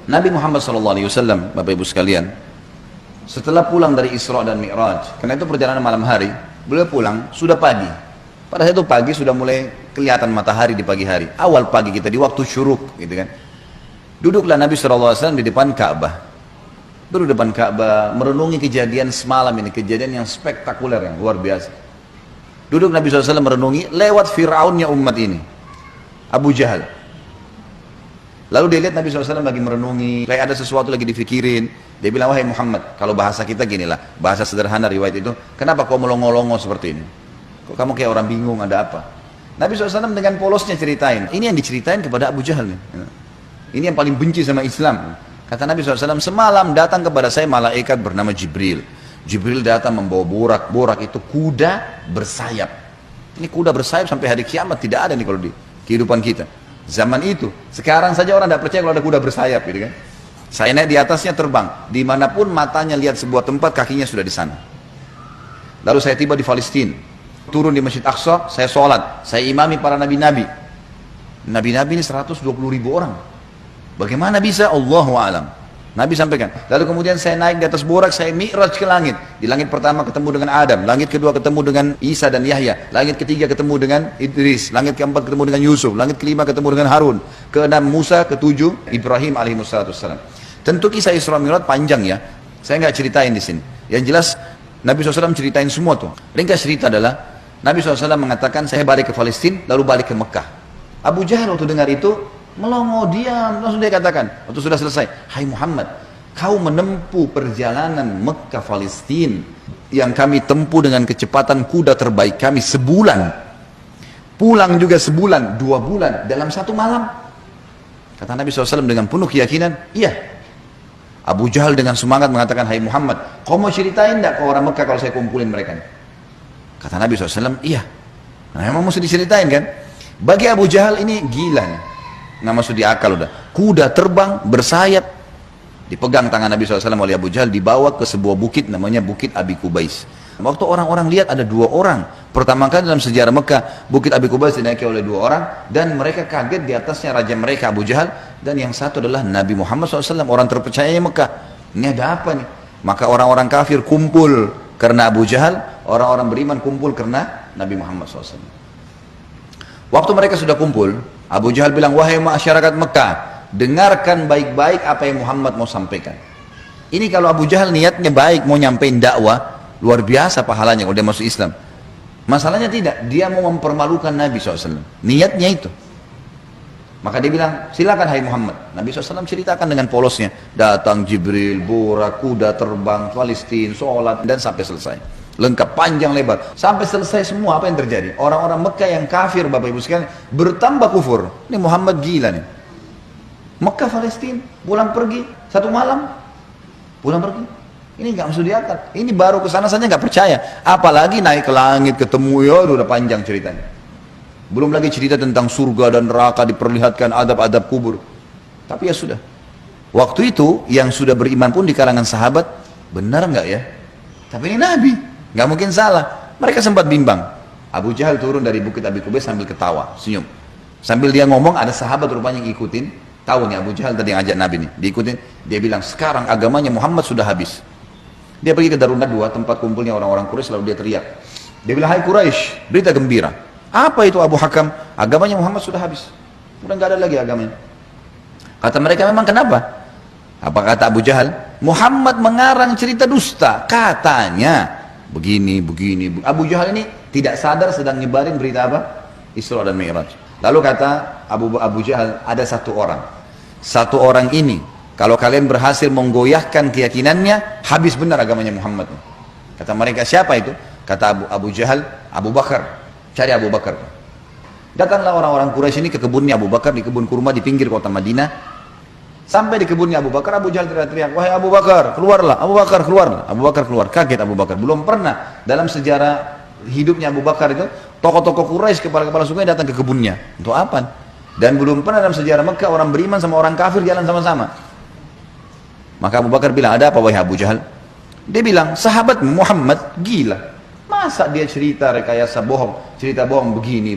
Nabi Muhammad SAW, Bapak Ibu sekalian, setelah pulang dari Isra dan Mi'raj, karena itu perjalanan malam hari, beliau pulang sudah pagi. Pada saat itu pagi sudah mulai kelihatan matahari di pagi hari. Awal pagi kita di waktu syuruk, gitu kan. Duduklah Nabi SAW di depan Ka'bah. Duduk di depan Ka'bah, merenungi kejadian semalam ini, kejadian yang spektakuler, yang luar biasa. Duduk Nabi SAW merenungi lewat Fir'aunnya umat ini, Abu Jahal. Lalu dia lihat Nabi SAW lagi merenungi, kayak ada sesuatu lagi difikirin. Dia bilang, wahai Muhammad, kalau bahasa kita ginilah, bahasa sederhana riwayat itu, kenapa kau melongo-longo seperti ini? Kok kamu kayak orang bingung, ada apa? Nabi SAW dengan polosnya ceritain, ini yang diceritain kepada Abu Jahal nih. Ini yang paling benci sama Islam. Kata Nabi SAW, semalam datang kepada saya malaikat bernama Jibril. Jibril datang membawa borak, borak itu kuda bersayap. Ini kuda bersayap sampai hari kiamat tidak ada nih kalau di kehidupan kita. Zaman itu, sekarang saja orang tidak percaya kalau ada kuda bersayap, gitu kan? Saya naik di atasnya terbang, dimanapun matanya lihat sebuah tempat, kakinya sudah di sana. Lalu saya tiba di Palestina, turun di Masjid Aqsa, saya sholat, saya imami para nabi-nabi. Nabi-nabi ini 120.000 orang. Bagaimana bisa? Allahu a'lam. Nabi sampaikan. Lalu kemudian saya naik di atas borak, saya mi'raj ke langit. Di langit pertama ketemu dengan Adam, langit kedua ketemu dengan Isa dan Yahya, langit ketiga ketemu dengan Idris, langit keempat ketemu dengan Yusuf, langit kelima ketemu dengan Harun, keenam Musa, ketujuh Ibrahim alaihissalam. Tentu kisah Isra Mi'raj panjang ya. Saya nggak ceritain di sini. Yang jelas Nabi SAW ceritain semua tuh. Ringkas cerita adalah Nabi SAW mengatakan saya balik ke Palestina lalu balik ke Mekah. Abu Jahal waktu dengar itu melongo, diam, langsung dia katakan waktu sudah selesai, hai Muhammad, kau menempuh perjalanan Mekah Palestina yang kami tempuh dengan kecepatan kuda terbaik kami sebulan, pulang juga sebulan, 2 bulan dalam 1 malam. Kata Nabi SAW dengan penuh keyakinan, iya. Abu Jahal dengan semangat mengatakan, hai Muhammad, kau mau ceritain enggak ke orang Mekah kalau saya kumpulin mereka? Kata Nabi SAW, iya. Nah memang mesti diceritain kan. Bagi Abu Jahal ini gila nih, nggak masuk di akal udah. Kuda terbang bersayap, dipegang tangan Nabi SAW oleh Abu Jahal, dibawa ke sebuah bukit namanya Bukit Abi Kubais. Waktu orang-orang lihat ada 2 orang, pertama kali dalam sejarah Mekah Bukit Abi Kubais dinaiki oleh 2 orang, dan mereka kaget, di atasnya raja mereka Abu Jahal, dan yang satu adalah Nabi Muhammad SAW, orang terpercayanya Mekah. Ini ada apa nih? Maka orang-orang kafir kumpul karena Abu Jahal, orang-orang beriman kumpul karena Nabi Muhammad SAW. Waktu mereka sudah kumpul, Abu Jahal bilang, wahai masyarakat Mekah, dengarkan baik-baik apa yang Muhammad mau sampaikan. Ini kalau Abu Jahal niatnya baik, mau nyampein dakwah, luar biasa pahalanya kalau dia masuk Islam. Masalahnya tidak, dia mau mempermalukan Nabi SAW. Niatnya itu. Maka dia bilang, silakan hai Muhammad. Nabi SAW ceritakan dengan polosnya. Datang Jibril, borak, kuda terbang, Palestina, sholat, dan sampai selesai. Lengkap, panjang lebar. Sampai selesai semua apa yang terjadi. Orang-orang Mekah yang kafir, Bapak Ibu sekalian, bertambah kufur. Ini Muhammad gila nih. Mekah, Palestina, pulang pergi, 1 malam. Pulang pergi. Ini nggak masuk di akal. Ini baru kesana saja nggak percaya. Apalagi naik ke langit, ketemu, ya udah panjang ceritanya. Belum lagi cerita tentang surga dan neraka, diperlihatkan adab-adab kubur. Tapi ya sudah. Waktu itu yang sudah beriman pun di kalangan sahabat, benar nggak ya? Tapi ini Nabi, nggak mungkin salah. Mereka sempat bimbang. Abu Jahal turun dari Bukit Abi Kubais sambil ketawa, senyum. Sambil dia ngomong, ada sahabat rupanya yang ikutin. Tahu nih Abu Jahal tadi yang ajak Nabi nih, diikutin. Dia bilang, sekarang agamanya Muhammad sudah habis. Dia pergi ke Darun Nadwa, tempat kumpulnya orang-orang Quraisy, lalu dia teriak. Dia bilang, hai Quraisy, berita gembira. Apa itu Abu Hakam? Agamanya Muhammad sudah habis. Udah nggak ada lagi agamanya. Kata mereka, memang kenapa? Apa kata Abu Jahal? Muhammad mengarang cerita dusta. Katanya begini. Abu Jahal ini tidak sadar sedang nyebarin berita apa? Isra dan Mi'raj. Lalu kata Abu Jahal, ada 1 orang. 1 orang ini, kalau kalian berhasil menggoyahkan keyakinannya, habis benar agamanya Muhammad. Kata mereka, siapa itu? Kata Abu Jahal, Abu Bakar. Cari Abu Bakar. Datanglah orang-orang Quraisy ini ke kebunnya Abu Bakar, di kebun kurma di pinggir kota Madinah. Sampai di kebunnya Abu Bakar, Abu Jahal teriak-teriak, wahai Abu Bakar, keluarlah. Abu Bakar keluar. Abu Bakar keluar. Kaget Abu Bakar. Belum pernah dalam sejarah hidupnya Abu Bakar itu tokoh-tokoh Quraisy, kepala-kepala suku datang ke kebunnya. Untuk apa? Dan belum pernah dalam sejarah Mekah orang beriman sama orang kafir jalan sama-sama. Maka Abu Bakar bilang, ada apa wahai Abu Jahal? Dia bilang, sahabat Muhammad gila. Masa dia cerita rekayasa bohong, cerita bohong begini.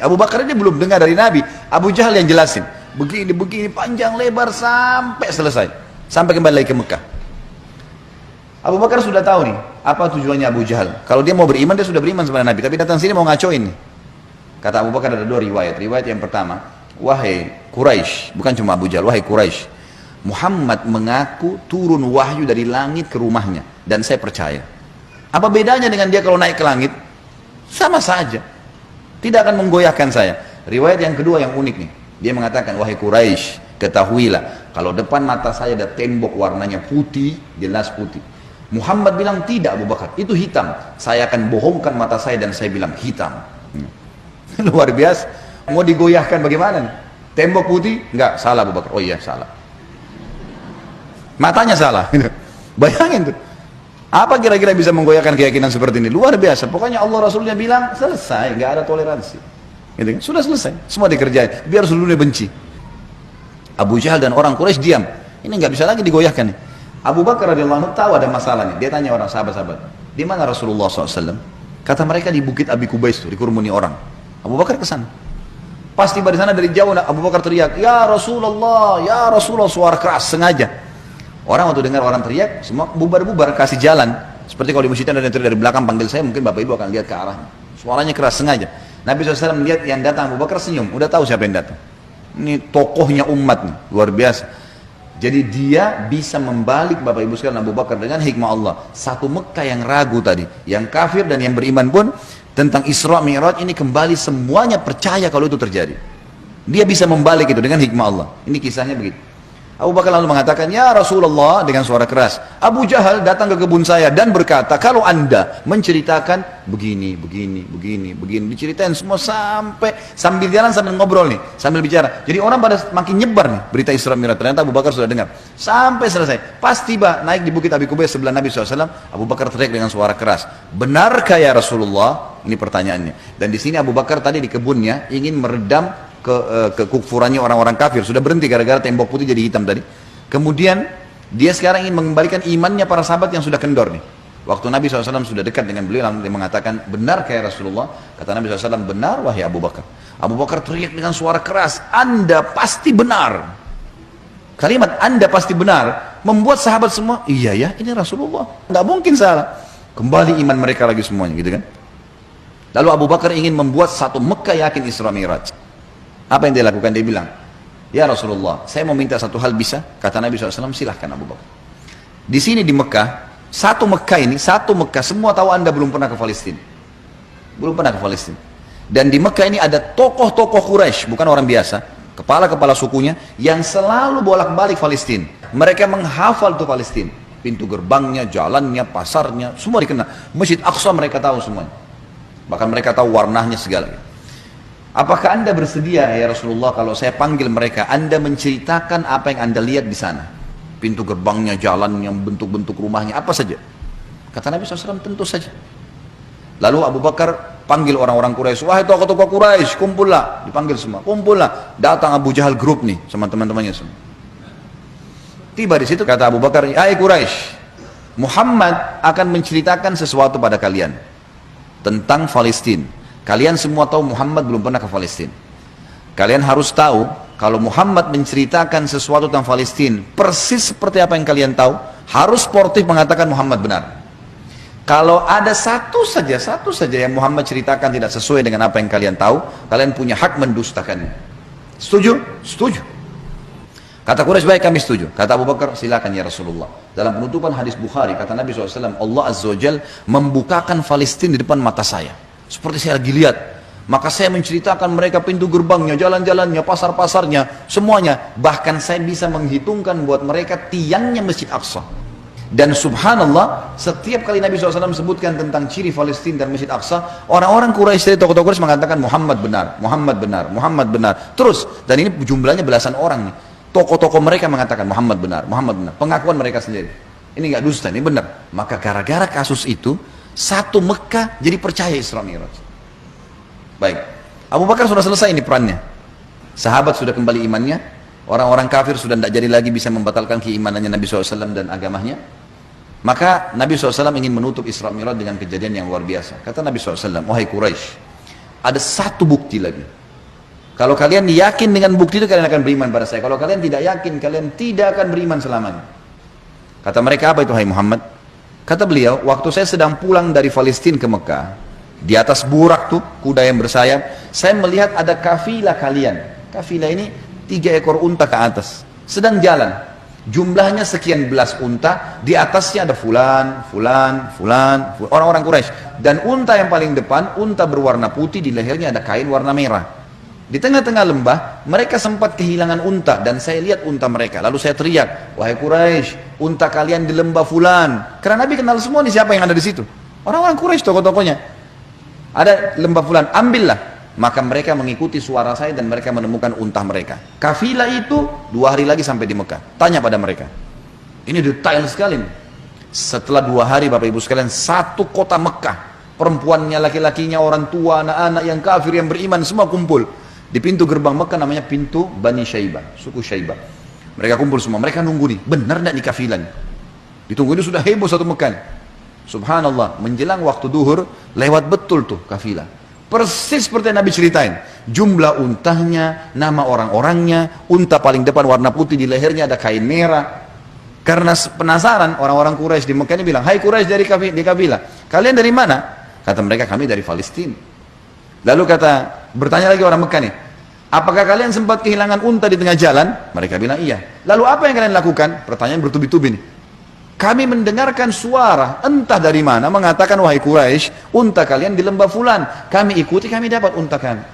Abu Bakar ini belum dengar dari Nabi. Abu Jahal yang jelasin. begini panjang lebar sampai selesai, sampai kembali lagi ke Mekah. Abu Bakar sudah tahu nih apa tujuannya Abu Jahal. Kalau dia mau beriman, dia sudah beriman sama Nabi, tapi datang sini mau ngacoin nih. Kata Abu Bakar ada dua riwayat. Riwayat yang pertama, wahai Quraisy, bukan cuma Abu Jahal, wahai Quraisy, Muhammad mengaku turun wahyu dari langit ke rumahnya dan saya percaya. Apa bedanya dengan dia kalau naik ke langit? Sama saja, tidak akan menggoyahkan saya. Riwayat yang kedua yang unik nih, dia mengatakan, wahai Quraisy, ketahuilah kalau depan mata saya ada tembok warnanya putih, jelas putih. Muhammad bilang tidak Abu Bakar, itu hitam. Saya akan bohongkan mata saya dan saya bilang hitam. Luar biasa. Mau digoyahkan bagaimana nih? Tembok putih? Enggak, salah Abu Bakar. Oh iya, salah. Matanya salah. Bayangin tuh. Apa kira-kira bisa menggoyahkan keyakinan seperti ini? Luar biasa. Pokoknya Allah Rasulnya bilang selesai, nggak ada toleransi. Gitu kan? Sudah selesai, semua dikerjain. Biar seluruhnya benci. Abu Jahal dan orang Quraisy diam. Ini nggak bisa lagi digoyahkan nih. Abu Bakar radhiyallahu anhu tahu ada masalah nih. Dia tanya orang sahabat-sahabat, di mana Rasulullah SAW? Kata mereka di Bukit Abi Kubais tuh, dikerumuni orang. Abu Bakar ke sana. Pas tiba di sana dari jauh, Abu Bakar teriak, ya Rasulullah, suara keras sengaja. Orang waktu dengar orang teriak, semua bubar-bubar kasih jalan. Seperti kalau di masjid ada yang teriak dari belakang panggil saya, mungkin bapak ibu akan lihat ke arahnya. Suaranya keras sengaja. Nabi SAW melihat yang datang, Abu Bakar senyum, udah tahu siapa yang datang. Ini tokohnya umat nih, luar biasa. Jadi dia bisa membalik Bapak Ibu sekalian Abu Bakar dengan hikmah Allah. Satu Mekah yang ragu tadi, yang kafir dan yang beriman pun tentang Isra Mi'raj ini kembali semuanya percaya kalau itu terjadi. Dia bisa membalik itu dengan hikmah Allah. Ini kisahnya begitu. Abu Bakar lalu mengatakan, ya Rasulullah, dengan suara keras, Abu Jahal datang ke kebun saya dan berkata, kalau anda menceritakan begini, diceritain semua sambil jalan sambil ngobrol nih, sambil bicara. Jadi orang pada makin nyebar nih berita Isra Mi'raj. Ternyata Abu Bakar sudah dengar. Sampai selesai. Pas tiba naik di Bukit Abi Kubais sebelah Nabi SAW, Abu Bakar teriak dengan suara keras, benarkah ya Rasulullah? Ini pertanyaannya. Dan di sini Abu Bakar tadi di kebunnya ingin meredam kekufurannya orang-orang kafir, sudah berhenti gara-gara tembok putih jadi hitam tadi. Kemudian dia sekarang ingin mengembalikan imannya para sahabat yang sudah kendor nih. Waktu Nabi SAW sudah dekat dengan beliau, lalu dia mengatakan, benar kayak Rasulullah? Kata Nabi SAW, benar wahai Abu Bakar. Abu Bakar teriak dengan suara keras, anda pasti benar. Kalimat anda pasti benar membuat sahabat semua, iya ya, ini Rasulullah, nggak mungkin salah. Kembali iman mereka lagi semuanya, gitu kan. Lalu Abu Bakar ingin membuat satu Mekah yakin Isra Mi'raj. Apa yang dia lakukan? Dia bilang, ya Rasulullah, saya mau minta satu hal, bisa? Kata Nabi SAW, silahkan Abu Bakar. Di sini di Mekah, satu Mekah, semua tahu anda belum pernah ke Palestina. Belum pernah ke Palestina. Dan di Mekah ini ada tokoh-tokoh Quraisy, bukan orang biasa, kepala-kepala sukunya, yang selalu bolak-balik Palestina. Mereka menghafal tuh Palestina. Pintu gerbangnya, jalannya, pasarnya, semua dikenal. Masjid Aqsa mereka tahu semuanya. Bahkan mereka tahu warnanya segala. Apakah anda bersedia ya Rasulullah kalau saya panggil mereka, anda menceritakan apa yang anda lihat di sana? Pintu gerbangnya, jalannya, bentuk-bentuk rumahnya, apa saja. Kata Nabi SAW, tentu saja. Lalu Abu Bakar panggil orang-orang Quraisy, wahai tokoh-tokoh Quraisy, kumpullah. Dipanggil semua, kumpullah. Datang Abu Jahal grup nih sama teman-temannya semua. Tiba di situ kata Abu Bakar, hai Quraisy, Muhammad akan menceritakan sesuatu pada kalian tentang Palestina. Kalian semua tahu Muhammad belum pernah ke Palestina. Kalian harus tahu kalau Muhammad menceritakan sesuatu tentang Palestina persis seperti apa yang kalian tahu, harus sportif mengatakan Muhammad benar. Kalau ada satu saja yang Muhammad ceritakan tidak sesuai dengan apa yang kalian tahu, kalian punya hak mendustakannya. Setuju? Setuju. Kata Quraisy, baik, kami setuju. Kata Abu Bakar, silakan ya Rasulullah. Dalam penutupan hadis Bukhari, kata Nabi SAW, Allah Azza wa Jal membukakan Palestina di depan mata saya. Seperti saya lagi lihat. Maka saya menceritakan mereka pintu gerbangnya, jalan-jalannya, pasar-pasarnya, semuanya. Bahkan saya bisa menghitungkan buat mereka tiangnya Masjid Aqsa. Dan subhanallah, setiap kali Nabi SAW sebutkan tentang ciri Palestina dan Masjid Aqsa, orang-orang Quraisy, tokoh-tokoh Quraisy mengatakan Muhammad benar, Muhammad benar, Muhammad benar. Terus, dan ini jumlahnya belasan orang nih. Tokoh-tokoh mereka mengatakan Muhammad benar, Muhammad benar. Pengakuan mereka sendiri. Ini nggak dusta, ini benar. Maka gara-gara kasus itu, satu Mekah jadi percaya Isra Mi'raj. Baik, Abu Bakar sudah selesai ini perannya. Sahabat sudah kembali imannya. Orang-orang kafir sudah tidak jadi lagi bisa membatalkan keimanannya Nabi SAW dan agamanya. Maka Nabi SAW ingin menutup Isra Mi'raj dengan kejadian yang luar biasa. Kata Nabi SAW, wahai Quraisy, ada satu bukti lagi. Kalau kalian yakin dengan bukti itu, kalian akan beriman pada saya. Kalau kalian tidak yakin, kalian tidak akan beriman selamanya. Kata mereka, apa itu hai Muhammad? Kata beliau, waktu saya sedang pulang dari Palestina ke Mekah, di atas burak tuh, kuda yang bersayap, saya melihat ada kafilah kalian. Kafilah ini 3 ekor unta ke atas, sedang jalan. Jumlahnya sekian belas unta, di atasnya ada fulan, orang-orang Quraisy. Dan unta yang paling depan, unta berwarna putih, di lehernya ada kain warna merah. Di tengah-tengah lembah, mereka sempat kehilangan unta, dan saya lihat unta mereka. Lalu saya teriak, wahai Quraisy, unta kalian di lembah fulan. Karena Nabi kenal semua nih siapa yang ada di situ. Orang-orang Quraisy, tokoh-tokohnya. Ada lembah fulan, ambillah. Maka mereka mengikuti suara saya dan mereka menemukan unta mereka. Kafilah itu 2 hari lagi sampai di Mekah. Tanya pada mereka. Ini detail sekali nih. Setelah 2 hari Bapak Ibu sekalian, satu kota Mekah, perempuannya, laki-lakinya, orang tua, anak-anak yang kafir, yang beriman, semua kumpul. Di pintu gerbang Mekah, namanya pintu Bani Syaibah, suku Syaibah. Mereka kumpul semua, mereka nunggu nih, benar tidak nih kafilahnya? Ditunggu, ini sudah heboh satu Mekah. Subhanallah, menjelang waktu duhur, lewat betul tuh kafilah. Persis seperti yang Nabi ceritain. Jumlah untanya, nama orang-orangnya, unta paling depan warna putih, di lehernya ada kain merah. Karena penasaran, orang-orang Quraisy di Mekah ini bilang, hai Quraisy dari kafilah, kalian dari mana? Kata mereka, kami dari Palestina. Lalu bertanya lagi orang Mekah nih, apakah kalian sempat kehilangan unta di tengah jalan? Mereka bilang iya. Lalu apa yang kalian lakukan? Pertanyaan bertubi-tubi nih. Kami mendengarkan suara entah dari mana mengatakan, wahai Quraisy, unta kalian di lembah fulan. Kami ikuti, kami dapat unta kami.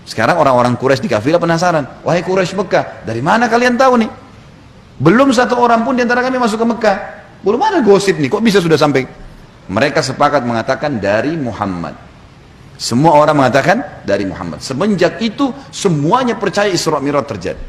Sekarang orang-orang Quraisy di kafilah penasaran, wahai Quraisy Mekah, dari mana kalian tahu nih? Belum satu orang pun di antara kami masuk ke Mekah. Belum ada gosip nih, kok bisa sudah sampai? Mereka sepakat mengatakan dari Muhammad. Semua orang mengatakan dari Muhammad. Semenjak itu semuanya percaya Isra Mi'raj terjadi.